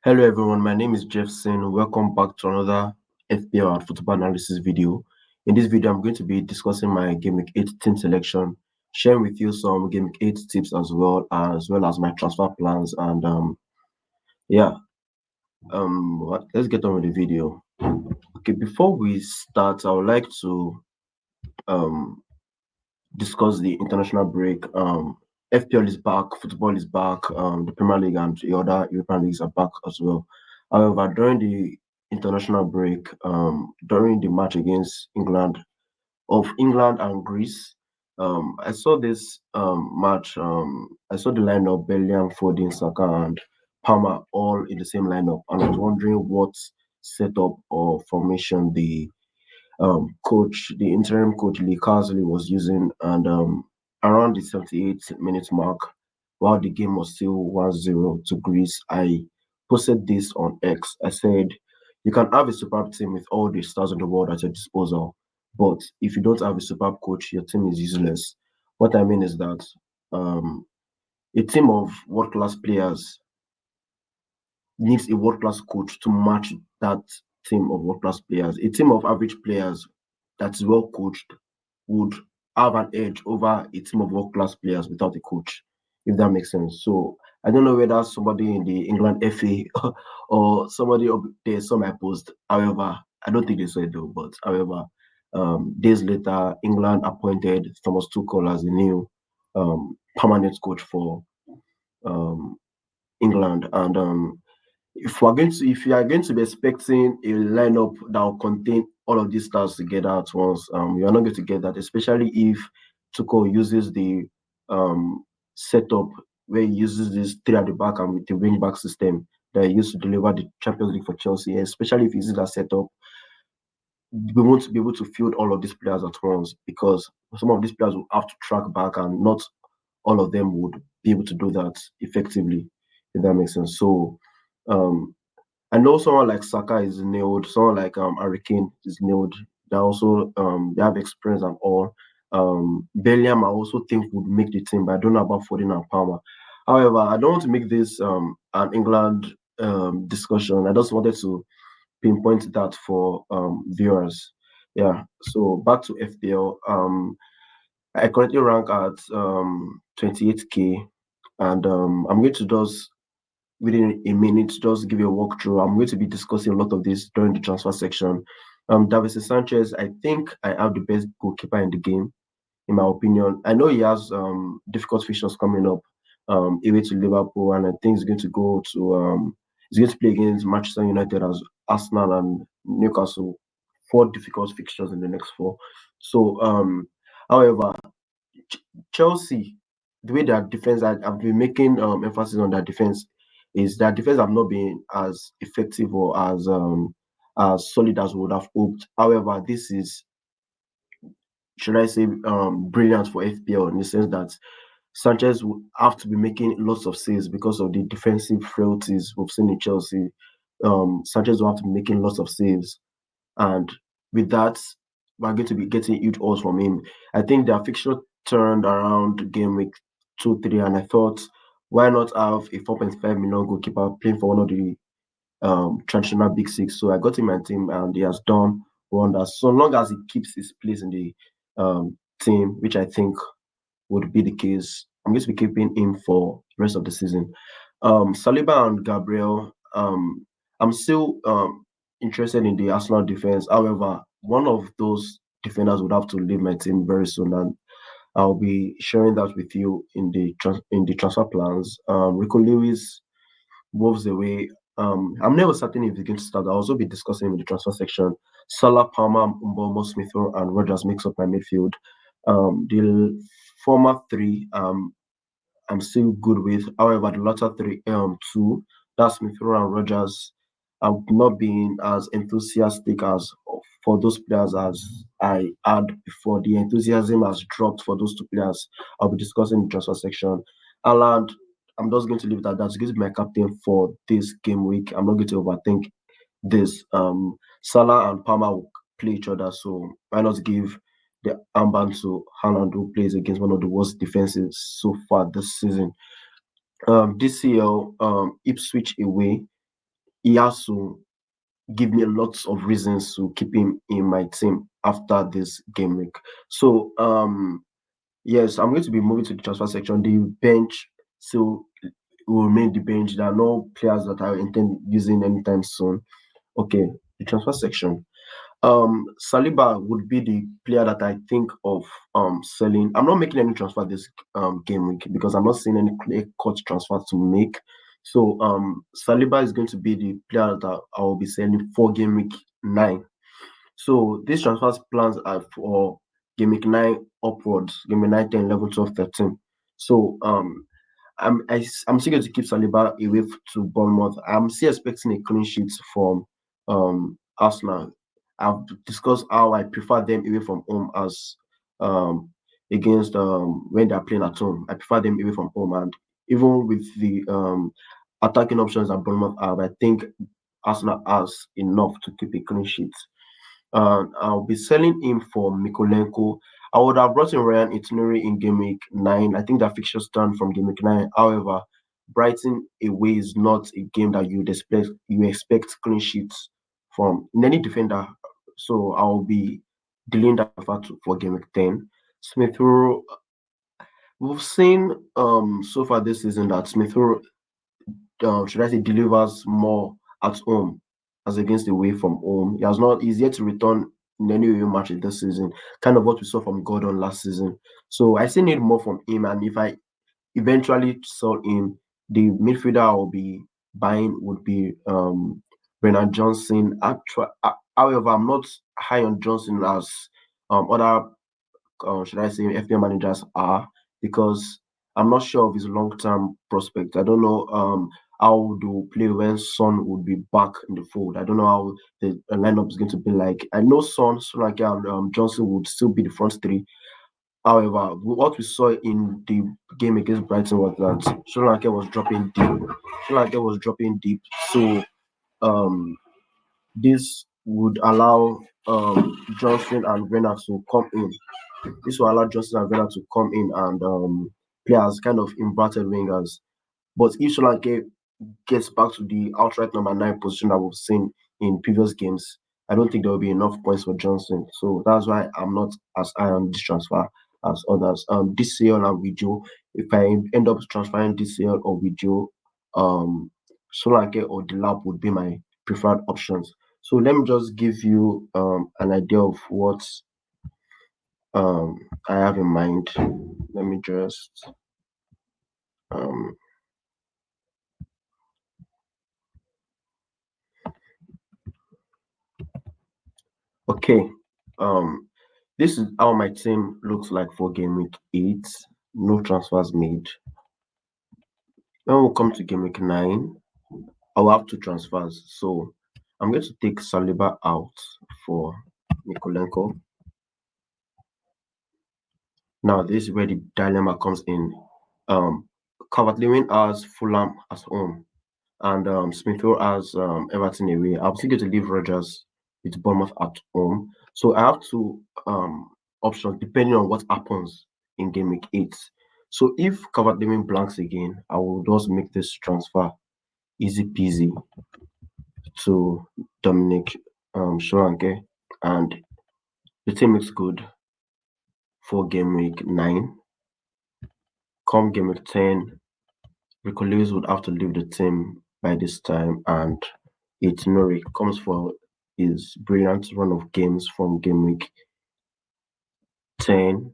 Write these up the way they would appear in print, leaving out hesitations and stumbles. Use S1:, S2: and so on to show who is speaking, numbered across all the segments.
S1: Hello everyone, my name is Jeffson. Welcome back to another FPL and football analysis video. In this video, I'm going to be discussing my Game Week 8 team selection, sharing with you some Game Week 8 tips as well as my transfer plans. And yeah, let's get on with the video. Okay, before we start, I would like to um discuss the international break. FPL is back, football is back, the Premier League and the other European leagues are back as well. However, during the international break, during the match against England and Greece, I saw this match. I saw the lineup: Bellingham, Foden, Saka, and Palmer all in the same lineup, and I was wondering what setup or formation the interim coach Lee Carsley was using, and around the 78-minute mark, while the game was still 1-0 to Greece, I posted this on X. I said, you can have a superb team with all the stars in the world at your disposal, but if you don't have a superb coach, your team is useless. What I mean is that um, a team of world-class players needs a world-class coach to match that team of world-class players. A team of average players that's well coached would have an edge over a team of world-class players without a coach, if that makes sense. So I don't know whether somebody in the England FA or somebody up there saw my post. However, I don't think they saw it though. But however, days later, England appointed Thomas Tuchel as the new permanent coach for um, England, and if you are going to be expecting a lineup that will contain all of these stars together at once, you are not going to get that, especially if Tuchel uses the setup where he uses this three at the back and with the wing back system that he used to deliver the Champions League for Chelsea. Especially if he uses that setup, we won't be able to field all of these players at once because some of these players will have to track back, and not all of them would be able to do that effectively, if that makes sense. So um, I know someone like Saka is nailed, someone like Harry Kane is nailed. They also they have experience and all. Bellingham I also think would make the team, but I don't know about Foden and Palmer. However, I don't want to make this an England discussion. I just wanted to pinpoint that for viewers. Yeah. So back to FPL. I currently rank at 28K, and I'm going to just within a minute, just give you a walkthrough. I'm going to be discussing a lot of this during the transfer section. David Sanchez, I think I have the best goalkeeper in the game, in my opinion. I know he has difficult fixtures coming up, away to Liverpool, and I think he's going to play against Manchester United, as Arsenal and Newcastle. Four difficult fixtures in the next four. So, however, Chelsea, the way their defense, I've been making emphasis on their defense, is that defense have not been as effective or as solid as we would have hoped. However, this is, should I say, brilliant for FPL in the sense that Sanchez will have to be making lots of saves because of the defensive frailties we've seen in Chelsea. Sanchez will have to be making lots of saves, and with that, we're going to be getting huge odds from him. I think their fixture turned around game week 2, 3, and I thought, why not have a 4.5 million goalkeeper playing for one of the traditional big six? So I got him my team, and he has done wonders. So long as he keeps his place in the team, which I think would be the case, I'm going to be keeping him for the rest of the season. Saliba and Gabriel, I'm still interested in the Arsenal defense. However, one of those defenders would have to leave my team very soon, and I'll be sharing that with you in the transfer plans. Rico Lewis moves away. I'm never certain if he's going to start. I'll also be discussing in the transfer section. Salah, Palmer, Mbomo, Smith Rowe, and Rogers makes up my midfield. The former three, I'm still good with. However, the latter three, two, that's Smith Rowe and Rogers, I've not been as enthusiastic as for those players as I had before. The enthusiasm has dropped for those two players. I'll be discussing in the transfer section. Alan, I'm just going to leave it at that. He's going to be my captain for this game week. I'm not going to overthink this. Salah and Palmer will play each other, so why not give the armband to Haaland, who plays against one of the worst defenses so far this season. DCL, Ipswich away. he has to give me lots of reasons to keep him in my team after this game week. So yes, I'm going to be moving to the transfer section. The bench still will remain the bench. There are no players that I intend using anytime soon. Okay, the transfer section. Saliba would be the player that I think of selling. I'm not making any transfer this game week because I'm not seeing any clear cut transfer to make. So Saliba is going to be the player that I will be selling for game week 9. So these transfer plans are for game week 9 upwards, game week 9, 10, 11, 12, 13. So I'm still going to keep Saliba away to Bournemouth. I'm still expecting a clean sheet from Arsenal. I've discussed how I prefer them away from home as um, against when they're playing at home. I prefer them away from home, and even with the attacking options that Bournemouth have, I think Arsenal has enough to keep a clean sheet. I'll be selling him for Mikolenko. I would have brought in Ryan Itinerary in game week 9. I think that fixture stand from game week 9. However, Brighton away is not a game that you expect clean sheets from in any defender. So I'll be delaying that for game week 10. Smith Rowe, we've seen so far this season that Smith Rowe should I say, delivers more at home as against away from home. He's yet to return in any away match this season, kind of what we saw from Gordon last season. So I still need more from him, and if I eventually sell him, the midfielder I'll be buying would be Brennan Johnson. However, I'm not high on Johnson as other should I say, FPL managers are, because I'm not sure of his long term prospect. I don't know how to play when Son would be back in the fold. I don't know how the lineup is going to be like. I know Son, Solanke, and Johnson would still be the front three. However, what we saw in the game against Brighton was that Solanke was dropping deep. Solanke was dropping deep. So um, this would allow Johnson and Renner to come in. This will allow Justin and Vela to come in and play as kind of inverted wingers. But if Solanke gets back to the outright number 9 position that we've seen in previous games, I don't think there will be enough points for Johnson. So that's why I'm not as high on this transfer as others. DCL and Wijo, if I end up transferring DCL or Wijo, Solanke or Delap would be my preferred options. So let me just give you an idea of what um I have in mind. Let me just um okay. Um this is how my team looks like for game week 8. No transfers made. When we come to game week 9, I'll have two transfers. So I'm going to take Saliba out for Mikolenko. Now this is where the dilemma comes in. Calvert-Lewin has Fulham at home, and Smith Rowe has Everton away. I'm still going to leave Rogers with Bournemouth at home. So I have two options depending on what happens in game week 8. So if Calvert-Lewin blanks again, I will just make this transfer easy peasy to Dominic Solanke, and the team looks good for game week 9. Come game week 10, Rico Lewis would have to leave the team by this time, and Nori comes for his brilliant run of games from game week 10.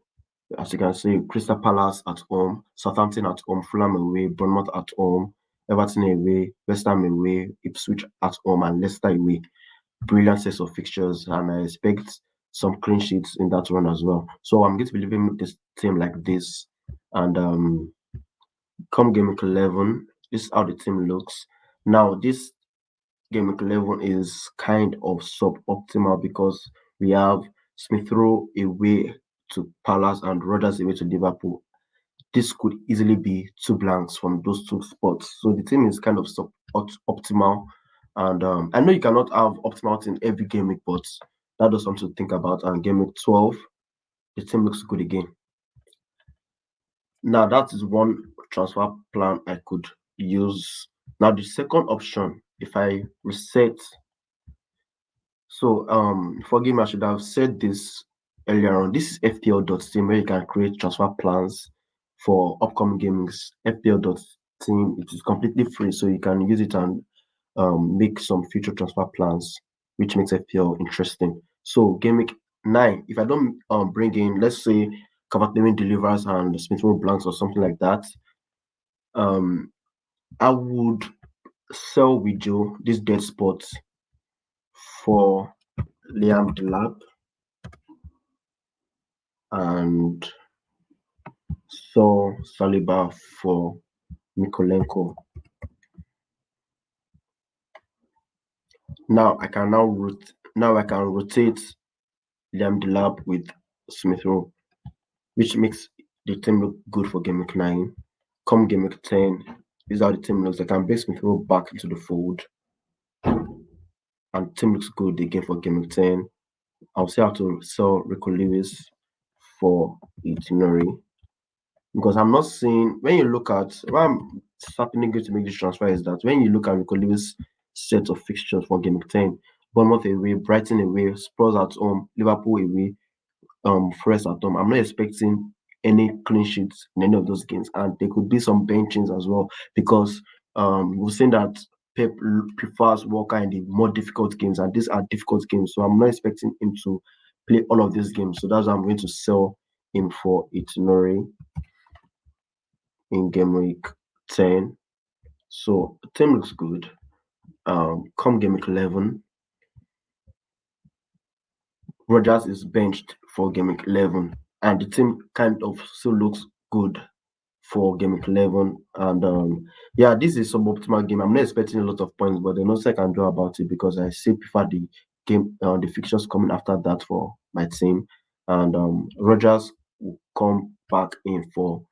S1: As you can see, Crystal Palace at home, Southampton at home, Fulham away, Bournemouth at home, Everton away, West Ham away, Ipswich at home, and Leicester away. Brilliant set of fixtures, and I expect some clean sheets in that run as well. So I'm going to be leaving this team like this, and come game week 11, this is how the team looks. Now, this game week 11 is kind of suboptimal because we have Smith Rowe away to Palace and Rodgers away to Liverpool. This could easily be two blanks from those two spots. So the team is kind of optimal. And I know you cannot have optimal in every game week, but that is something to think about. And game week 12, the team looks good again. Now that is one transfer plan I could use. Now the second option if I reset, so forgive me, I should have said this earlier on. This is FPL.team where you can create transfer plans for upcoming games. FPL.team, it is completely free, so you can use it and make some future transfer plans, which makes FPL interesting. So Gameweek 9, if I don't bring in, let's say, Cavani delivers and Smith Rowe blanks or something like that, um, I would sell with Joe this dead spot for Liam Delap and Saliba for Mikolenko. Now I can rotate Liam Delap with Smith Rowe, which makes the team look good for Game Week 9. Come Game Week 10, these are the team looks. I can bring Smith Rowe back into the fold, and team looks good again for Game Week 10. I'll say how to sell Rico Lewis for itinerary because I'm not seeing when you look at why I'm certainly going to make this transfer is that when you look at Rico Lewis set of fixtures for Game Week 10, Bournemouth away, Brighton away, Spurs at home, Liverpool away, Forest at home. I'm not expecting any clean sheets in any of those games, and there could be some benchings as well because we've seen that Pep prefers Walker in the more difficult games, and these are difficult games. So I'm not expecting him to play all of these games. So that's why I'm going to sell him for itinerary in game week 10. So the team looks good. Come game week 11, Rogers is benched for game week 11, and the team kind of still looks good for game week 11. And yeah, this is a suboptimal game. I'm not expecting a lot of points, but there's nothing I can do about it because I still prefer the game, the fixtures coming after that for my team. And Rogers will come back in for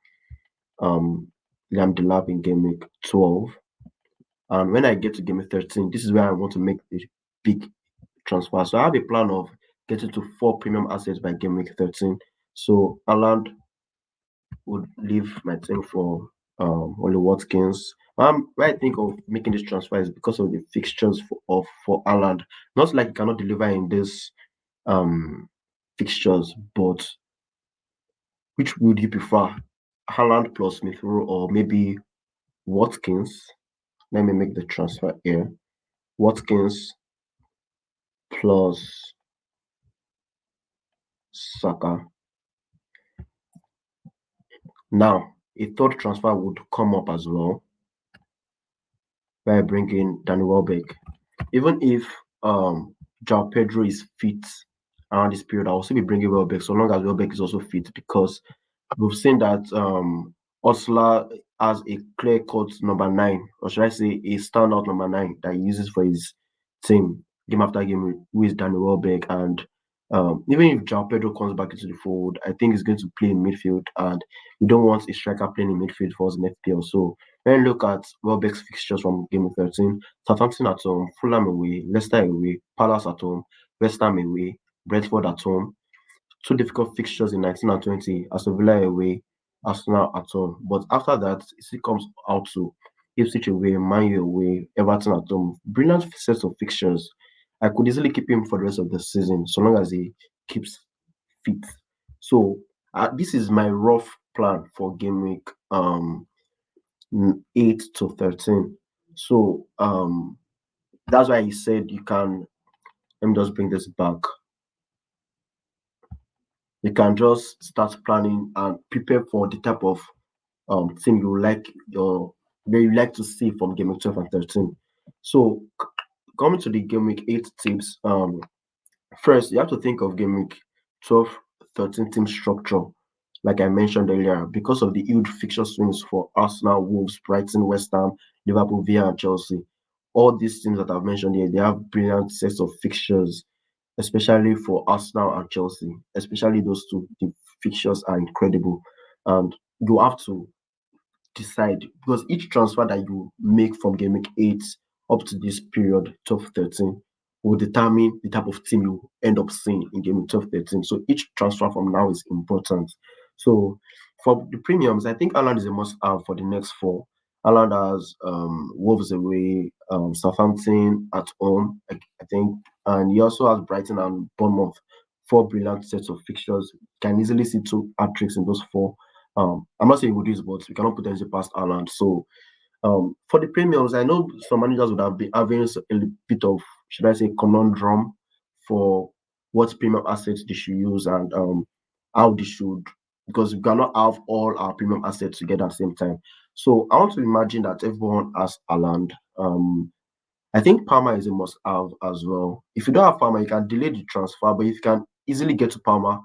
S1: Liam Delap in game week 12. And when I get to game week 13, this is where I want to make the big transfer. So I have a plan of getting to 4 premium assets by game week 13. So Aland would leave my team for Oli Watkins. Why I think of making this transfer is because of the fixtures for Aland. Not like he cannot deliver in this fixtures, but which would you prefer? Haaland plus Smith Rowe or maybe Watkins? Let me make the transfer here. Watkins plus Saka. Now, a third transfer would come up as well by bringing Danny Welbeck. Even if João Pedro is fit around this period, I'll still be bringing Welbeck so long as Welbeck is also fit because we've seen that Osla has a clear-cut number 9, or should I say a standout number 9 that he uses for his team game after game, who is Danny Welbeck. And even if João Pedro comes back into the fold, I think he's going to play in midfield, and we don't want a striker playing in midfield for us in FPL. So when you look at Welbeck's fixtures from game of 13, Southampton at home, Fulham away, Leicester away, Palace at home, West Ham away, Brentford at home. 2 difficult fixtures in 19 and 20, Aston Villa away, Arsenal at home. But after that, it still comes out to Ipswich away, Man U away, Everton at home. Brilliant sets of fixtures. I could easily keep him for the rest of the season so long as he keeps fit. So this is my rough plan for game week 8 to 13. So that's why he said you can. Let me just bring this back. You can just start planning and prepare for the type of team you like to see from game week 12 and 13. So coming to the game week 8 tips, first you have to think of game week 12, 13 team structure, like I mentioned earlier, because of the huge fixture swings for Arsenal, Wolves, Brighton, West Ham, Liverpool, Villa, and Chelsea. All these teams that I've mentioned here, they have brilliant sets of fixtures, especially for Arsenal and Chelsea. Especially those two, the fixtures are incredible, and you have to decide because each transfer that you make from game week 8 up to this period, 12-13, will determine the type of team you end up seeing in game week 12-13. So each transfer from now is important. So for the premiums, I think Alan is a must have for the next 4. Haaland has Wolves away, Southampton at home, I think, and he also has Brighton and Bournemouth. Four brilliant sets of fixtures. Can easily see two hat tricks in those four. I'm not saying we do this, but we cannot put anything past Haaland. So for the premiums, I know some managers would have been having a bit of, should I say, conundrum for what premium assets they should use and how they should, because we cannot have all our premium assets together at the same time. So I want to imagine that everyone has Aland. I think Palmer is a must have as well. If you don't have Palmer, you can delay the transfer, but if you can easily get to Palmer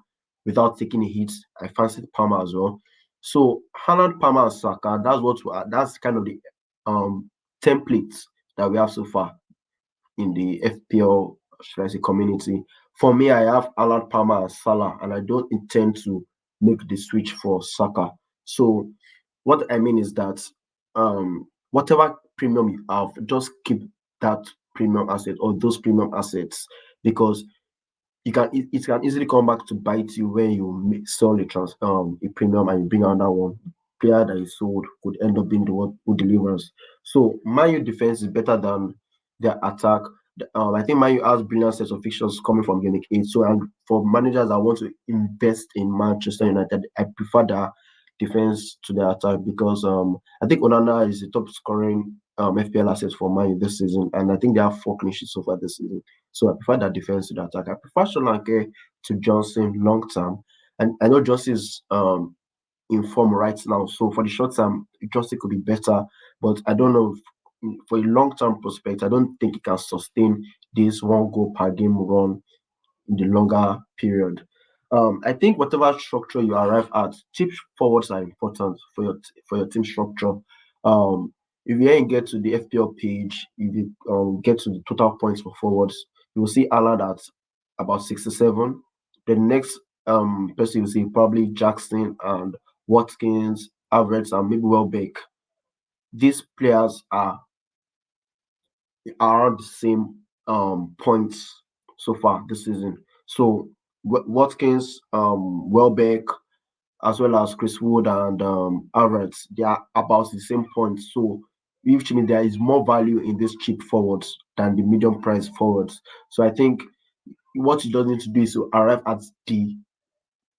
S1: without taking a hit, I fancy Palmer as well. So Haaland, Palmer, and Saka, that's kind of the um templates that we have so far in the FPL, should I say, community. For me, I have Alan Palmer and Salah, and I don't intend to make the switch for Saka. So, what I mean is that whatever premium you have, just keep that premium asset or those premium assets, because it can easily come back to bite you when you sell a premium and you bring another one. Player that is sold could end up being the one who delivers. So Man U defense is better than their attack. I think Man U has brilliant sets of fixtures coming from Gameweek 8. So and for managers that want to invest in Manchester United, I prefer their defense to their attack because I think Onana is the top scoring FPL asset for Man U this season, and I think they have 4 clean sheets so far this season. So I prefer that defense to the attack. I prefer Solanke to Johnson long term. And I know Johnson is in form right now. So for the short term, Johnson could be better. But I don't know for a long term prospect, I don't think he can sustain this one goal per game run in the longer period. I think whatever structure you arrive at, cheap forwards are important for your team structure. If you ain't get to the FPL page, if you get to the total points for forwards, you will see Allard at about 67. The next person you will see probably Jackson and Watkins, Havertz, and maybe Welbeck. These players are around the same points so far this season. So Watkins, Welbeck, as well as Chris Wood and Havertz, they are about the same points. So which means there is more value in these cheap forwards than the medium price forwards. So I think what you just need to do is to arrive at the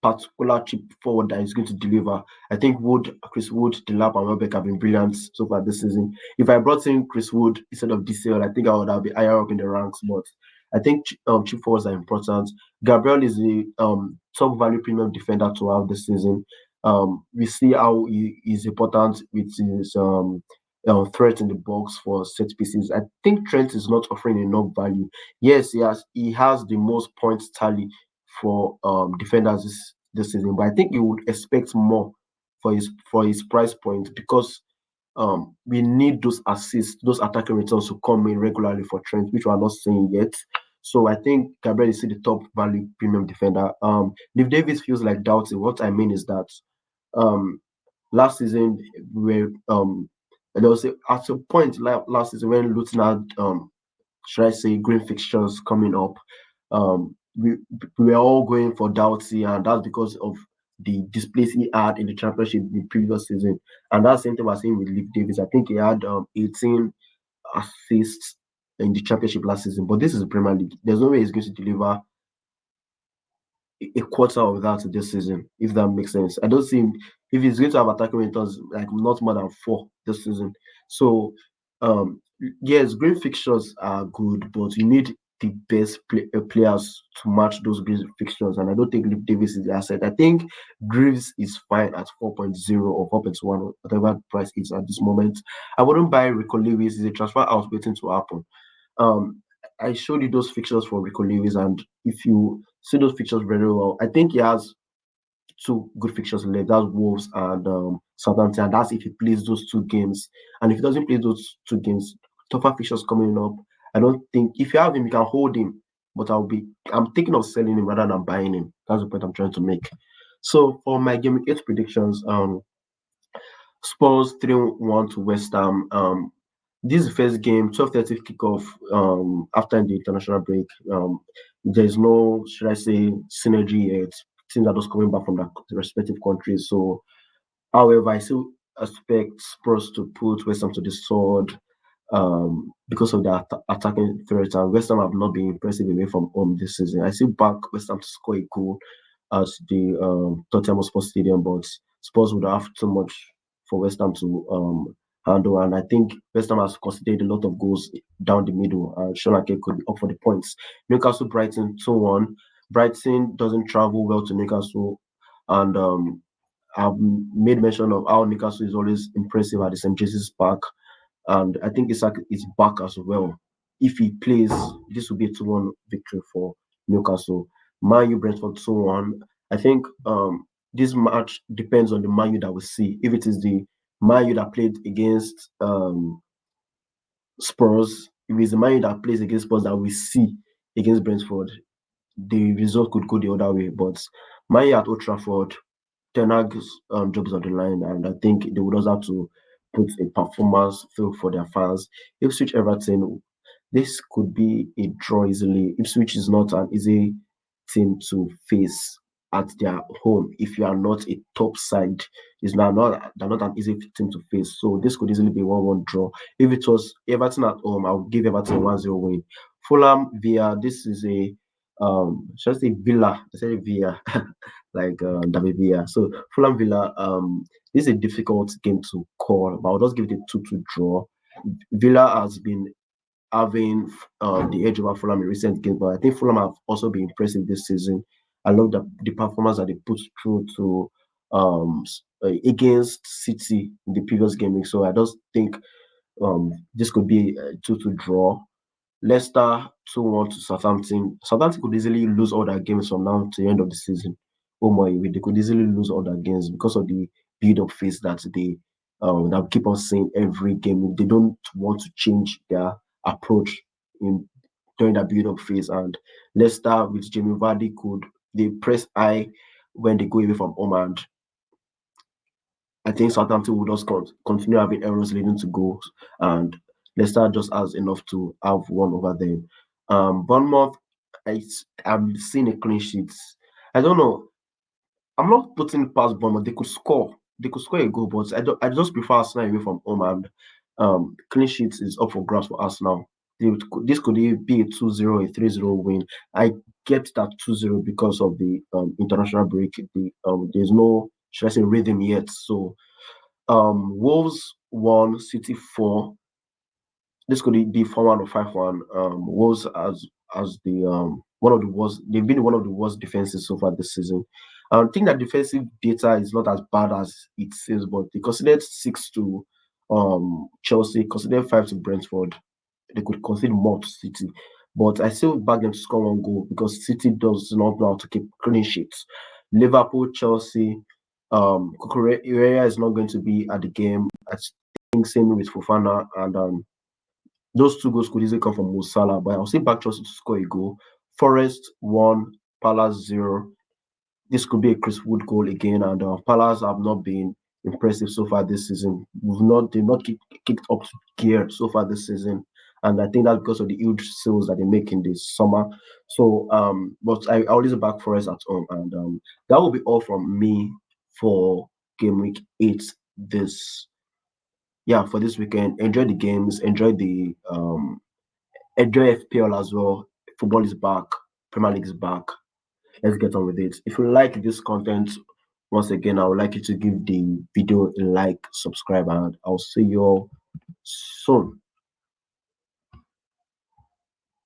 S1: particular chip forward that is going to deliver. I think Chris Wood, Delap, and Welbeck have been brilliant so far this season. If I brought in Chris Wood instead of DCL, I think I would have been higher up in the ranks. But I think chip forwards are important. Gabriel is the top value premium defender to have this season. We see how he is important with his threat in the box for set pieces. I think Trent is not offering enough value. Yes, he has the most points tally for defenders this season, but I think you would expect more for his price point because we need those assists, those attacking returns to come in regularly for Trent, which we are not seeing yet. So I think Gabriel is still the top value premium defender. Liv Davis feels like doubting. What I mean is that um last season we there was at a point last season when Luton had should I say, green fixtures coming up. We were all going for Doughty, and that's because of the displays he had in the championship the previous season. And that's the same thing we're seeing with Liv Davis. I think he had 18 assists in the championship last season, but this is the Premier League. There's no way he's going to deliver a quarter of that this season, if that makes sense. I don't see him if he's going to have attacking returns like not more than 4 this season. So yes, green fixtures are good, but you need the best players to match those green fixtures. And I don't think Luke Davis is the asset. I think Greaves is fine at 4.0 or 4.1, whatever the price is at this moment. I wouldn't buy Rico Lewis. It's a transfer out waiting to happen. Um, I showed you those fixtures for Rico Lewis, and if you see those fixtures very well, I think he has two good fixtures left. That's Wolves and Southampton. And that's if he plays those two games. And if he doesn't play those two games, tougher fixtures coming up. I don't think if you have him, you can hold him. But I'm thinking of selling him rather than buying him. That's the point I'm trying to make. So for my game 8 predictions, Spurs 3-1 to West Ham. This is the first game, 12:30 kickoff after the international break. There's no, should I say, synergy yet. Teams are just coming back from their respective countries. So, however, I still expect Spurs to put West Ham to the sword because of their attacking threat, and West Ham have not been impressive away from home this season. I still back West Ham to score a goal at the Tottenham Hotspur Stadium, but Spurs would have too much for West Ham to handle, and I think West Ham has conceded a lot of goals down the middle, and Sholanke could be up for the points. Newcastle Brighton 2-1. Brighton doesn't travel well to Newcastle, and I've made mention of how Newcastle is always impressive at the St. James's Park, and I think Isak is back as well. If he plays, this will be a 2-1 victory for Newcastle. Man U Brentford 2-1. I think this match depends on the Man U that we see. If it is the Man U that played against Spurs, if it's the Man U that plays against Spurs that we see against Brentford, the result could go the other way. But Man U at Old Trafford, Ten Hag's job is on the line, and I think they would also have to put a performance feel for their fans. Ipswich Everton, this could be a draw easily. Ipswich is not an easy team to face at their home. If you are not a top side, is not they're not an easy team to face. So this could easily be 1-1 draw. If it was Everton at home, I would give Everton a 1-0 win. Fulham Villa, this is a should I say Villa? I say Villa. Like David Villa. So Fulham Villa, this is a difficult game to call, but I'll just give it a 2-2 draw. Villa has been having the edge over Fulham in recent games, but I think Fulham have also been impressive this season. I love the performance that they put through to against City in the previous game. So I just think this could be a 2-2 draw. Leicester 2-1 to Southampton. Southampton could easily lose all their games from now to the end of the season. Oh my, they could easily lose all their games because of the build-up phase that keep on saying every game. They don't want to change their approach in during that build-up phase. And Leicester with Jamie Vardy could they press high when they go away from home, and I think Southampton will just continue having errors leading to goals, and Leicester just has enough to have one over them. Bournemouth, I'm seeing a clean sheet. I don't know. I'm not putting it past Bournemouth. They could score. They could score a goal, but I don't. I just prefer Arsenal away from home, and clean sheet is up for grabs for Arsenal. This could be a 2-0, a 3-0 win. I get that 2-0 because of the international break. There's no, should I say, rhythm yet. So Wolves 1, City 4. This could be 4-1 or 5-1. Wolves as the one of the worst. They've been one of the worst defenses so far this season. I think that defensive data is not as bad as it seems, but they considered 6 to Chelsea, considered 5 to Brentford. They could concede more to City, but I still back them to score one goal because City does not know how to keep clean sheets. Liverpool, Chelsea, Kukurea is not going to be at the game. I think same with Fofana, and those two goals could easily come from Mo Salah, but I'll say back Chelsea to score a goal. Forest 1, Palace 0. This could be a Chris Wood goal again, and Palace have not been impressive so far this season. They've not kicked up gear so far this season, and I think that's because of the huge sales that they make in this summer. So, but I always back Forest at home, and that will be all from me for Game Week 8 this for this weekend. Enjoy the games, enjoy FPL as well. Football is back, Premier League is back. Let's get on with it. If you like this content, once again, I would like you to give the video a like, subscribe, and I'll see you all soon.